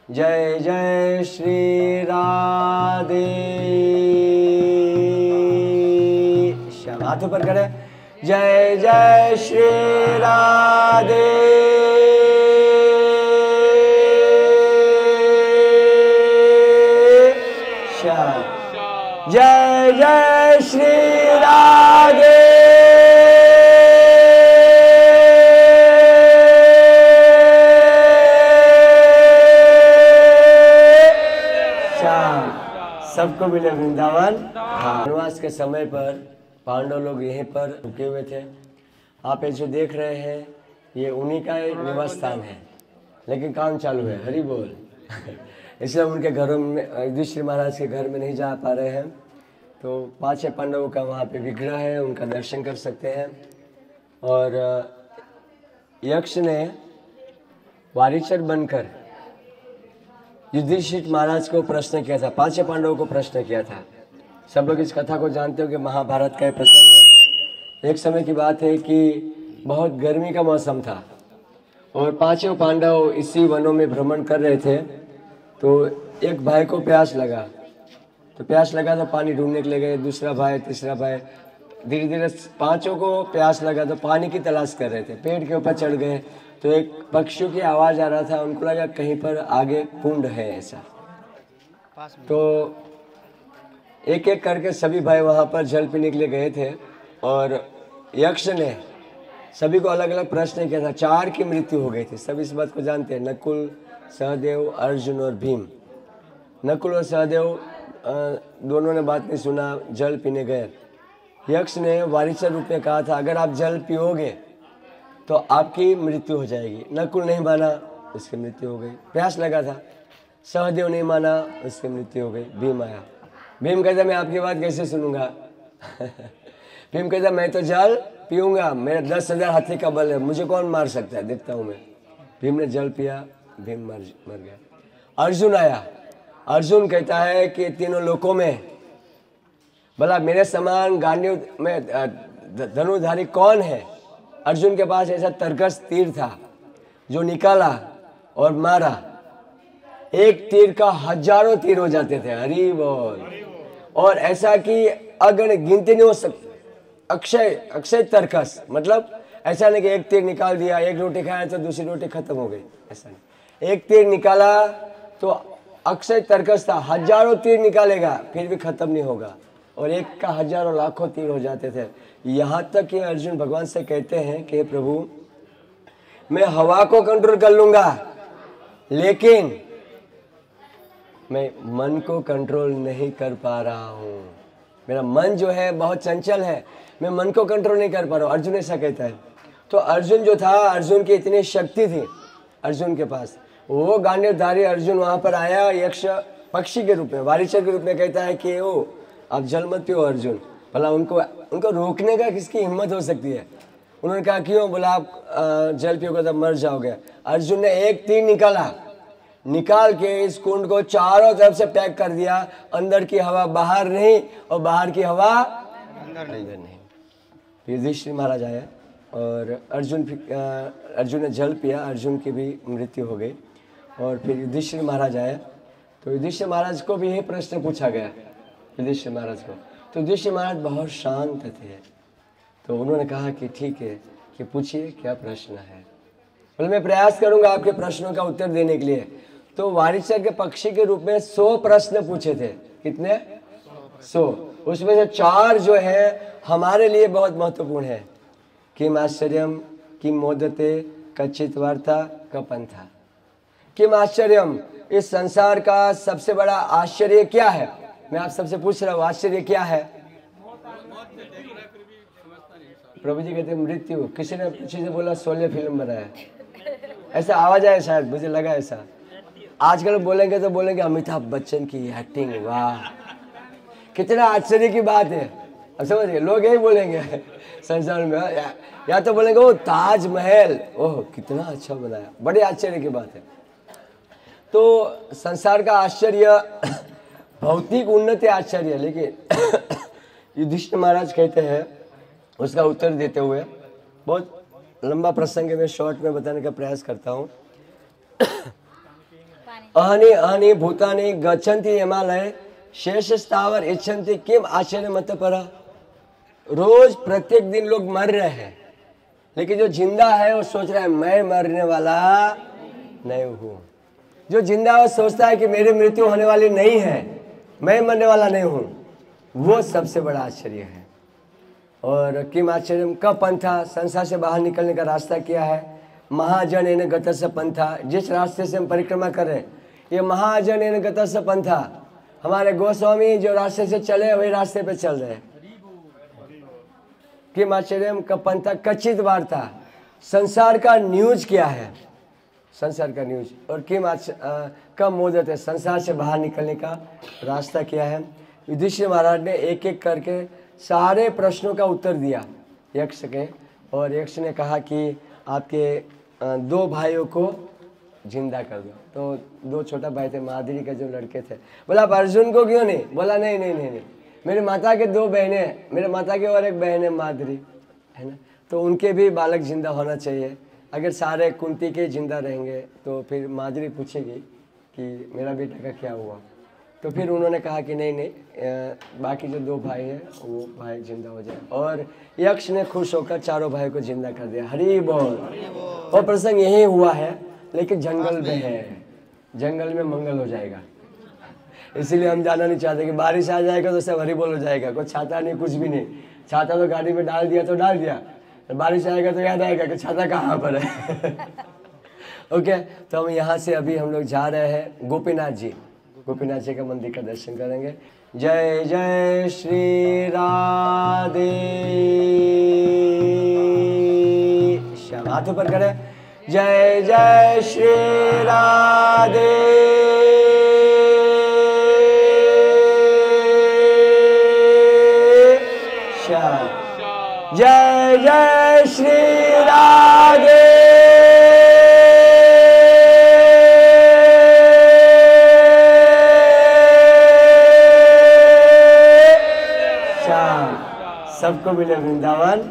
जय जय श्री राधे श्याम। हाथ ऊपर करे। जय जय श्री राधे श्याम। जय जय श्री राधे श्याम। सबको मिले वृंदावन। वनवास के समय पर पांडव लोग यहीं पर रुके हुए थे। आप ये जो देख रहे हैं ये उन्हीं का निवास स्थान है, लेकिन काम चालू है। हरि बोल। इसलिए उनके घरों में युधिष्ठिर महाराज के घर में नहीं जा पा रहे हैं। तो 5 पांडवों का वहाँ पे विग्रह है, उनका दर्शन कर सकते हैं। और यक्ष ने वारिचर बनकर युधिष्ठिर महाराज को प्रश्न किया था, 5 पांडवों को प्रश्न किया था। सब लोग इस कथा को जानते हो कि महाभारत का प्रसंग है। एक समय की बात है कि बहुत गर्मी का मौसम था और 5 पांडव इसी वनों में भ्रमण कर रहे थे। तो एक भाई को प्यास लगा, तो पानी ढूंढने के लिए गए। दूसरा भाई, तीसरा भाई, धीरे धीरे 5 को प्यास लगा तो पानी की तलाश कर रहे थे। पेड़ के ऊपर चढ़ गए तो एक पक्षियों की आवाज़ आ रहा था। उनको लगा कहीं पर आगे कुंड है ऐसा। तो एक एक करके सभी भाई वहाँ पर जल पीने के लिए गए थे और यक्ष ने सभी को अलग अलग प्रश्न किया था। 4 की मृत्यु हो गई थी। सब इस बात को जानते हैं। नकुल, सहदेव, अर्जुन और भीम। नकुल और सहदेव दोनों ने बात नहीं सुना, जल पीने गए। यक्ष ने वारिचर रूप में कहा था अगर आप जल पियोगे तो आपकी मृत्यु हो जाएगी। नकुल नहीं माना, उसकी मृत्यु हो गई। प्यास लगा था, सहदेव नहीं माना, उसकी मृत्यु हो गई। भीम आया। भीम कहता मैं आपकी बात कैसे सुनूंगा। भीम कहता मैं तो जल पीऊंगा, मेरा 10,000 हाथी का बल है, मुझे कौन मार सकता है, देखता हूँ मैं। भीम ने जल पिया, भीम मर गया। अर्जुन आया। अर्जुन कहता है कि तीनों लोकों में भला मेरे समान गांडीव में धनुधारी कौन है। अर्जुन के पास ऐसा तरकस तीर था जो निकाला और मारा। एक तीर का हजारों तीर हो जाते थे। हरि बोल। और ऐसा कि अगण गिनती नहीं हो सकती। अक्षय तरकस, मतलब ऐसा नहीं कि एक तीर निकाल दिया, एक रोटी खाया तो दूसरी रोटी खत्म हो गई, ऐसा नहीं। एक तीर निकाला तो अक्षय तरकस था, हजारों तीर निकालेगा फिर भी खत्म नहीं होगा। और एक का हजारों लाखों तीर हो जाते थे। यहाँ तक कि अर्जुन भगवान से कहते हैं कि प्रभु मैं हवा को कंट्रोल कर लूंगा, लेकिन मैं मन को कंट्रोल नहीं कर पा रहा हूँ। मेरा मन जो है बहुत चंचल है, मैं मन को कंट्रोल नहीं कर पा रहा हूँ। अर्जुन ऐसा कहता है। तो अर्जुन जो था, अर्जुन की इतनी शक्ति थी अर्जुन के पास। वो गांडीवधारी अर्जुन वहाँ पर आया, यक्ष पक्षी के रूप में, वारिचर के रूप में कहता है कि ओ आप जल मत पियो अर्जुन। भला उनको रोकने का किसकी हिम्मत हो सकती है। उन्होंने कहा क्यों, बोला आप जल पियोगे तो मर जाओगे। अर्जुन ने एक तीर निकाल के इस कुंड को चारों तरफ से पैक कर दिया। अंदर की हवा बाहर नहीं और बाहर की हवा अंदर नहीं। युधिष्ठिर महाराज आए और अर्जुन ने जल पिया, अर्जुन की भी मृत्यु हो गई। और फिर युधिष्ठिर महाराज आए तो युधिष्ठिर महाराज को भी यही प्रश्न पूछा गया। युधिष्ठिर महाराज को तो युधिष्ठिर महाराज बहुत शांत थे। तो उन्होंने कहा कि ठीक है, कि पूछिए क्या प्रश्न है। बोले मैं प्रयास करूंगा आपके प्रश्नों का उत्तर देने के लिए। तो वारिचर के पक्षी के रूप में 100 प्रश्न पूछे थे। कितने? 100। उसमें से 4 जो है हमारे लिए बहुत महत्वपूर्ण है। किम आश्चर्यम, किम मोदते, कच्चित वार्ता, कपंथा। किम आश्चर्यम, इस संसार का सबसे बड़ा आश्चर्य क्या है। मैं आप सबसे पूछ रहा हूँ आश्चर्य क्या है। प्रभु जी कहते मृत्यु। किसी ने किसी से बोला 16 फिल्म बनाया, ऐसा आवाज आया शायद, मुझे लगा ऐसा। आजकल बोलेंगे तो बोलेंगे अमिताभ बच्चन की एक्टिंग, वाह कितना आश्चर्य की बात है। अब समझिए लोग यही बोलेंगे संसार में, या तो बोलेंगे वो ताजमहल, ओह कितना अच्छा बनाया, बड़े आश्चर्य की बात है। तो संसार का आश्चर्य भौतिक उन्नति आश्चर्य, लेकिन युधिष्ठिर महाराज कहते हैं उसका उत्तर देते हुए, बहुत लंबा प्रसंग है, मैं शॉर्ट में बताने का प्रयास करता हूँ। अहनि अहनि भूतानि गच्छन्ति हिमालय शेष स्थावर इच्छन्ति किम आश्चर्य मत पर। रोज प्रत्येक दिन लोग मर रहे हैं, लेकिन जो जिंदा है वो सोच रहा है मैं मरने वाला नहीं हूं। जो जिंदा है वो सोचता है कि मेरी मृत्यु होने वाली नहीं है, मैं मरने वाला नहीं हूं। वो सबसे बड़ा आश्चर्य है। और किम आश्चर्य का पंथा, संसार से बाहर निकलने का रास्ता क्या है। महाजन एन गतस्य पंथा, जिस रास्ते से हम परिक्रमा कर रहे हैं ये महाजन एन गतस्य पंथा। हमारे गोस्वामी जो रास्ते से चले वही रास्ते पे चल रहे हैं। किम आश्चर्य का पंथा कच्चित वार्ता, संसार का न्यूज क्या है, संसार का न्यूज। और किम कब मोदत है, संसार से बाहर निकलने का रास्ता क्या है। युधिष्ठिर महाराज ने एक एक करके सारे प्रश्नों का उत्तर दिया यक्ष के। और यक्ष ने कहा कि आपके दो भाइयों को जिंदा कर दो। तो दो छोटा भाई थे, माधुरी के जो लड़के थे। बोला आप अर्जुन को क्यों नहीं। बोला नहीं नहीं नहीं नहीं, मेरी माता के दो बहनें, मेरे माता की और एक बहन है माधुरी, है ना, तो उनके भी बालक जिंदा होना चाहिए। अगर सारे कुंती के जिंदा रहेंगे तो फिर माधुरी पूछेगी कि मेरा बेटा का क्या हुआ। तो फिर उन्होंने कहा कि नहीं नहीं, बाकी जो दो भाई हैं वो भाई जिंदा हो जाए। और यक्ष ने खुश होकर चारों भाई को जिंदा कर दिया। हरि बोल। और प्रसंग यही हुआ है, लेकिन जंगल में है, जंगल में मंगल हो जाएगा, इसीलिए हम जाना नहीं चाहते। कि बारिश आ जाएगा तो सब हरि बोल हो जाएगा, कोई छाता नहीं, कुछ भी नहीं। छाता तो गाड़ी में डाल दिया तो डाल दिया, बारिश आएगा तो याद आएगा कि छाता कहाँ पर है। ओके, तो हम यहाँ से अभी हम लोग जा रहे हैं गोपीनाथ जी, गोपीनाथ जी का मंदिर का दर्शन करेंगे। जय जय श्री राधे श्याम। हाथों पर करें, जय जय श्री राधे श्याम। जय जय श्री राधे सबको मिले वृंदावन